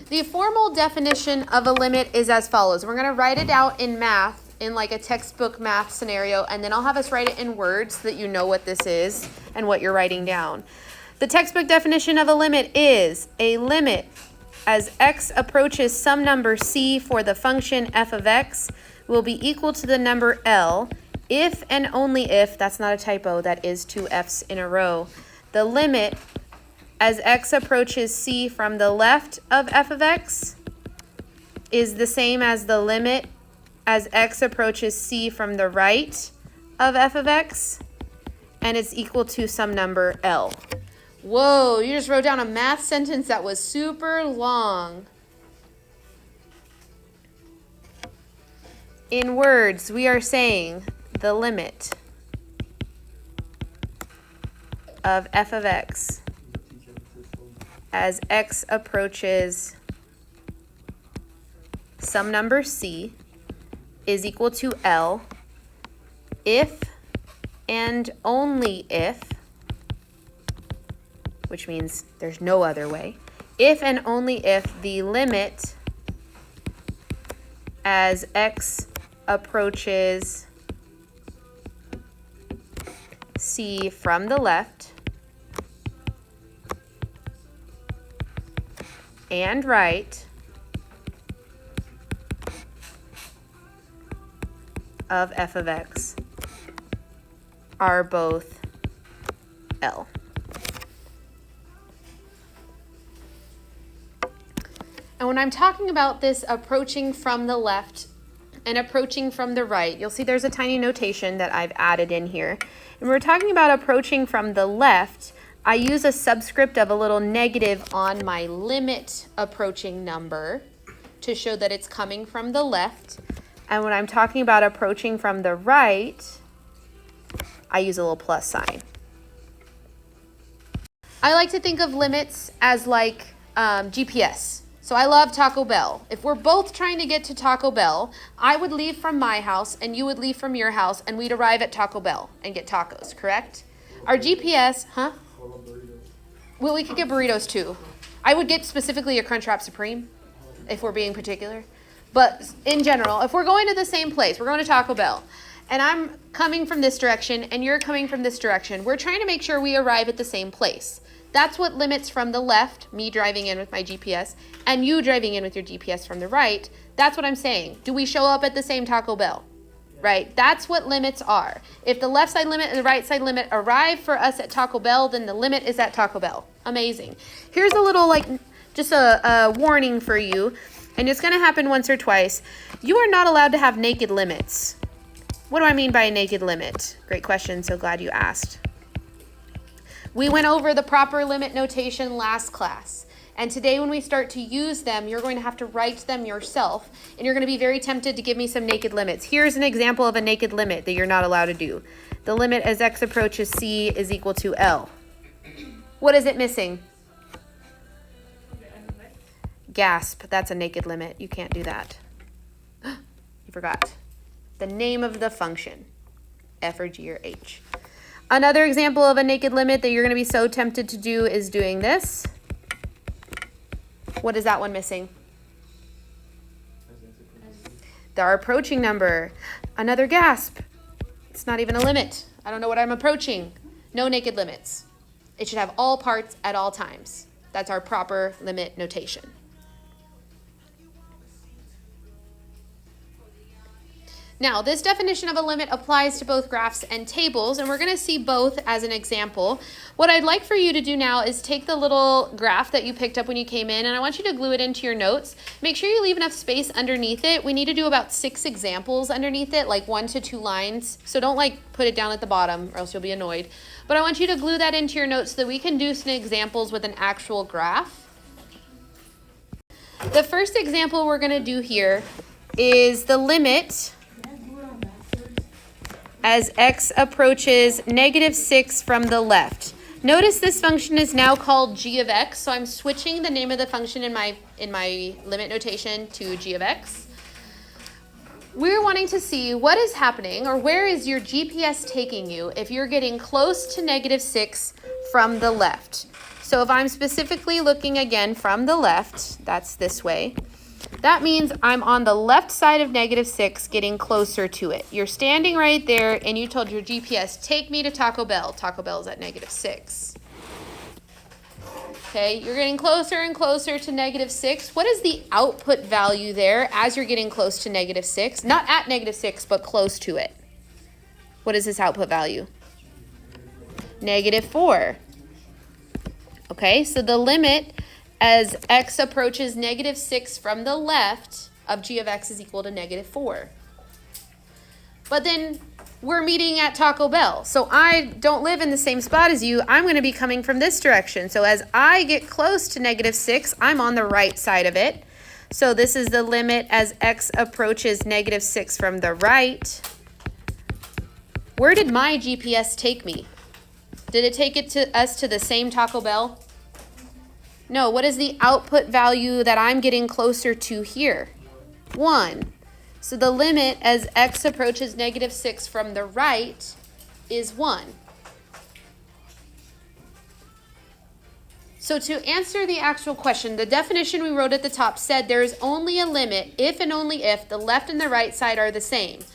The formal definition of a limit is as follows. We're going to write it out in math, in like a textbook math scenario, and then I'll have us write it in words so that you know what this is and what you're writing down. The textbook definition of a limit is a limit as x approaches some number c for the function f of x will be equal to the number L if and only if, that's not a typo, that is 2 f's in a row. The limit as x approaches c from the left of f of x is the same as the limit as x approaches c from the right of f of x, and it's equal to some number L. Whoa, you just wrote down a math sentence that was super long. In words, we are saying the limit of f of x as x approaches some number c is equal to L if and only if, which means there's no other way, if and only if the limit as x approaches c from the left and right of f of x are both L. And when I'm talking about this approaching from the left and approaching from the right, you'll see there's a tiny notation that I've added in here. And we're talking about approaching from the left, I use a subscript of a little negative on my limit approaching number to show that it's coming from the left. And when I'm talking about approaching from the right, I use a little plus sign. I like to think of limits as like GPS. So I love Taco Bell. If we're both trying to get to Taco Bell, I would leave from my house and you would leave from your house and we'd arrive at Taco Bell and get tacos, correct? Our GPS, huh? Well, we could get burritos too. I would get specifically a Crunchwrap Supreme if we're being particular. But in general, if we're going to the same place, we're going to Taco Bell, and I'm coming from this direction and you're coming from this direction, we're trying to make sure we arrive at the same place. That's what limits from the left, me driving in with my GPS, and you driving in with your GPS from the right. That's what I'm saying. Do we show up at the same Taco Bell? Right? That's what limits are. If the left side limit and the right side limit arrive for us at Taco Bell, then the limit is at Taco Bell. Amazing. Here's a little, just a warning for you, and it's going to happen once or twice. You are not allowed to have naked limits. What do I mean by a naked limit? Great question. So glad you asked. We went over the proper limit notation last class. And today when we start to use them, you're going to have to write them yourself. And you're going to be very tempted to give me some naked limits. Here's an example of a naked limit that you're not allowed to do. The limit as x approaches c is equal to L. What is it missing? Gasp. That's a naked limit. You can't do that. You forgot. The name of the function. F or G or H. Another example of a naked limit that you're going to be so tempted to do is doing this. What is that one missing? Our approaching number. Another gasp. It's not even a limit. I don't know what I'm approaching. No naked limits. It should have all parts at all times. That's our proper limit notation. Now, this definition of a limit applies to both graphs and tables, and we're going to see both as an example. What I'd like for you to do now is take the little graph that you picked up when you came in, and I want you to glue it into your notes. Make sure you leave enough space underneath it. We need to do about 6 examples underneath it, like 1 to 2 lines. So don't put it down at the bottom or else you'll be annoyed. But I want you to glue that into your notes so that we can do some examples with an actual graph. The first example we're going to do here is the limit as x approaches -6 from the left. Notice this function is now called g of x, so I'm switching the name of the function in my limit notation to g of x. We're wanting to see what is happening, or where is your GPS taking you if you're getting close to -6 from the left. So if I'm specifically looking again from the left, that's this way, that means I'm on the left side of -6 getting closer to it. You're standing right there and you told your GPS, take me to Taco Bell. Taco Bell is at -6. Okay, you're getting closer and closer to -6. What is the output value there as you're getting close to -6? Not at -6, but close to it. What is this output value? -4. Okay, so the limit as x approaches -6 from the left of g of x is equal to -4. But then we're meeting at Taco Bell. So I don't live in the same spot as you. I'm going to be coming from this direction. So as I get close to -6, I'm on the right side of it. So this is the limit as x approaches -6 from the right. Where did my GPS take me? Did it take us to the same Taco Bell? No, what is the output value that I'm getting closer to here? 1. So the limit as x approaches -6 from the right is 1. So to answer the actual question, the definition we wrote at the top said there is only a limit if and only if the left and the right side are the same.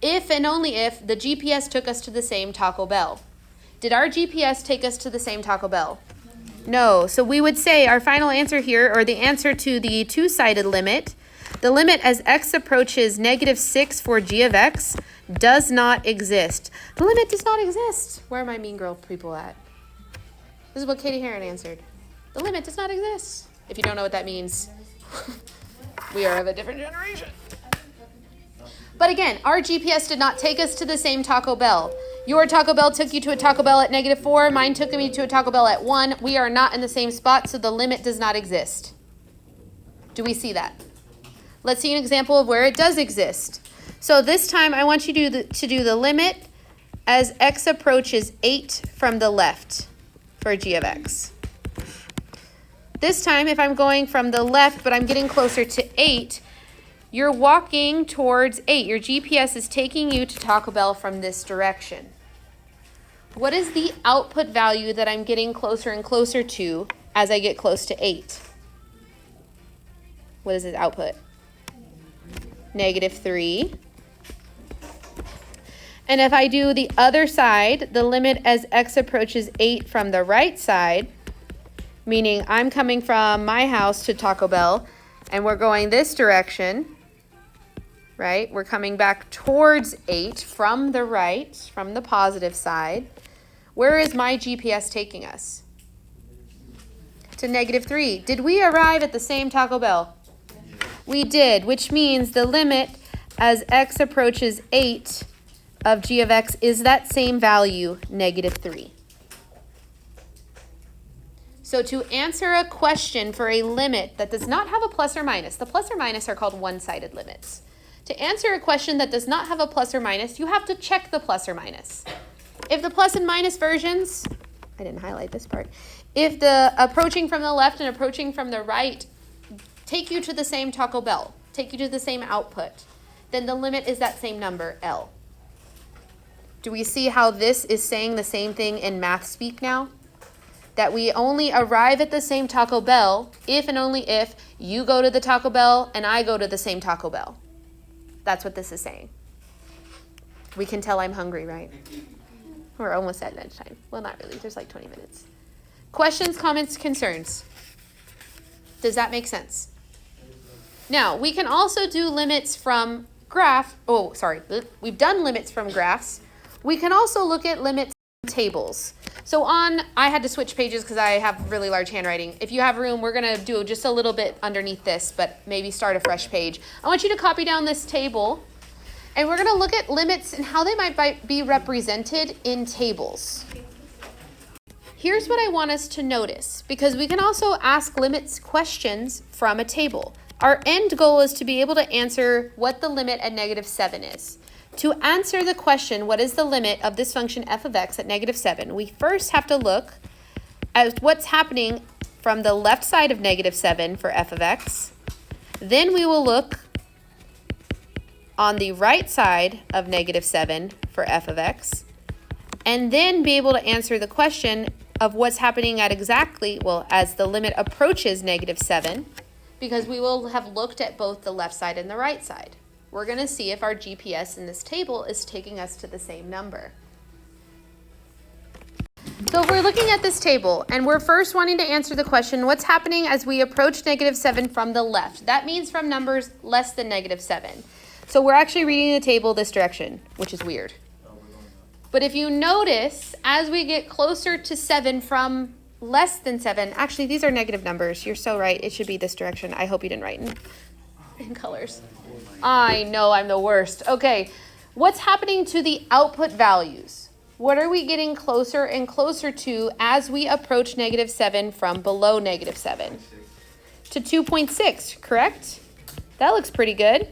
If and only if the GPS took us to the same Taco Bell. Did our GPS take us to the same Taco Bell? No. So we would say our final answer here, or the answer to the two-sided limit, the limit as x approaches -6 for g of x does not exist. The limit does not exist. Where are my mean girl people at? This is what Katie Heron answered. The limit does not exist. If you don't know what that means, we are of a different generation. But again, our GPS did not take us to the same Taco Bell. Your Taco Bell took you to a Taco Bell at -4. Mine took me to a Taco Bell at 1. We are not in the same spot, so the limit does not exist. Do we see that? Let's see an example of where it does exist. So this time I want you to do the limit as x approaches 8 from the left for g of x. This time if I'm going from the left but I'm getting closer to 8, you're walking towards 8. Your GPS is taking you to Taco Bell from this direction. What is the output value that I'm getting closer and closer to as I get close to 8? What is its output? -3. And if I do the other side, the limit as x approaches 8 from the right side, meaning I'm coming from my house to Taco Bell, and we're going this direction, right? We're coming back towards 8 from the right, from the positive side. Where is my GPS taking us? To -3. Did we arrive at the same Taco Bell? We did, which means the limit as x approaches 8 of g of x is that same value, -3. So to answer a question for a limit that does not have a plus or minus, the plus or minus are called one-sided limits. To answer a question that does not have a plus or minus, you have to check the plus or minus. If the plus and minus versions, I didn't highlight this part, if the approaching from the left and approaching from the right take you to the same Taco Bell, take you to the same output, then the limit is that same number, L. Do we see how this is saying the same thing in math speak now? That we only arrive at the same Taco Bell if and only if you go to the Taco Bell and I go to the same Taco Bell. That's what this is saying. We can tell I'm hungry, right? We're almost at lunchtime. Well, not really. There's like 20 minutes. Questions, comments, concerns? Does that make sense? Now, we can also do limits from we've done limits from graphs. We can also look at limits from tables. So I had to switch pages because I have really large handwriting. If you have room, we're going to do just a little bit underneath this, but maybe start a fresh page. I want you to copy down this table, and we're going to look at limits and how they might be represented in tables. Here's what I want us to notice, because we can also ask limits questions from a table. Our end goal is to be able to answer what the limit at -7 is. To answer the question, what is the limit of this function f of x at -7, we first have to look at what's happening from the left side of -7 for f of x. Then we will look on the right side of -7 for f of x, and then be able to answer the question, of what's happening at exactly, well, as the limit approaches -7, because we will have looked at both the left side and the right side. We're going to see if our GPS in this table is taking us to the same number. So if we're looking at this table and we're first wanting to answer the question, what's happening as we approach -7 from the left? That means from numbers less than -7. So we're actually reading the table this direction, which is weird. But if you notice, as we get closer to 7 from less than 7, actually these are negative numbers. You're so right. It should be this direction. I hope you didn't write in colors. I know, I'm the worst. Okay, what's happening to the output values? What are we getting closer and closer to as we approach -7 from below -7? To 2.6, correct? That looks pretty good.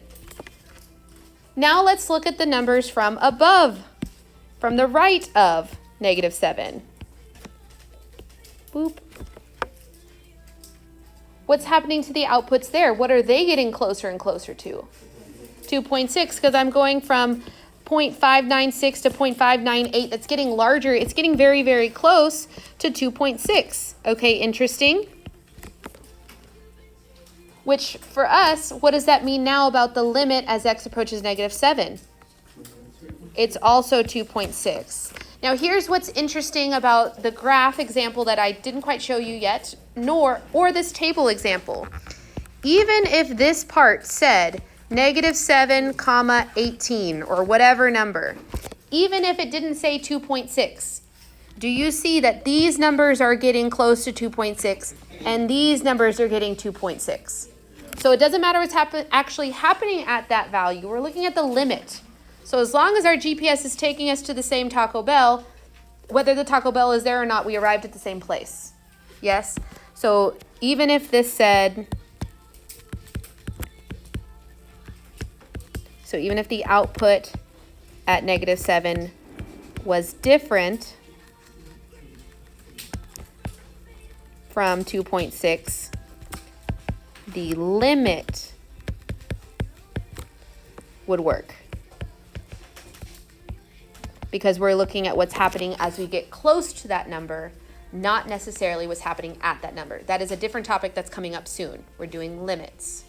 Now let's look at the numbers from above, from the right of -7. Boop. What's happening to the outputs there? What are they getting closer and closer to? 2.6, because I'm going from 0.596 to 0.598. That's getting larger. It's getting very, very close to 2.6. Okay, interesting. Which for us, what does that mean now about the limit as x approaches -7? It's also 2.6. Now here's what's interesting about the graph example that I didn't quite show you yet, or this table example. Even if this part said -7, 18 or whatever number, even if it didn't say 2.6, do you see that these numbers are getting close to 2.6 and these numbers are getting 2.6? So it doesn't matter what's actually happening at that value. We're looking at the limit. So as long as our GPS is taking us to the same Taco Bell, whether the Taco Bell is there or not, we arrived at the same place. Yes? So even if this said, so even if the output at -7 was different from 2.6, the limit would work. Because we're looking at what's happening as we get close to that number, not necessarily what's happening at that number. That is a different topic that's coming up soon. We're doing limits.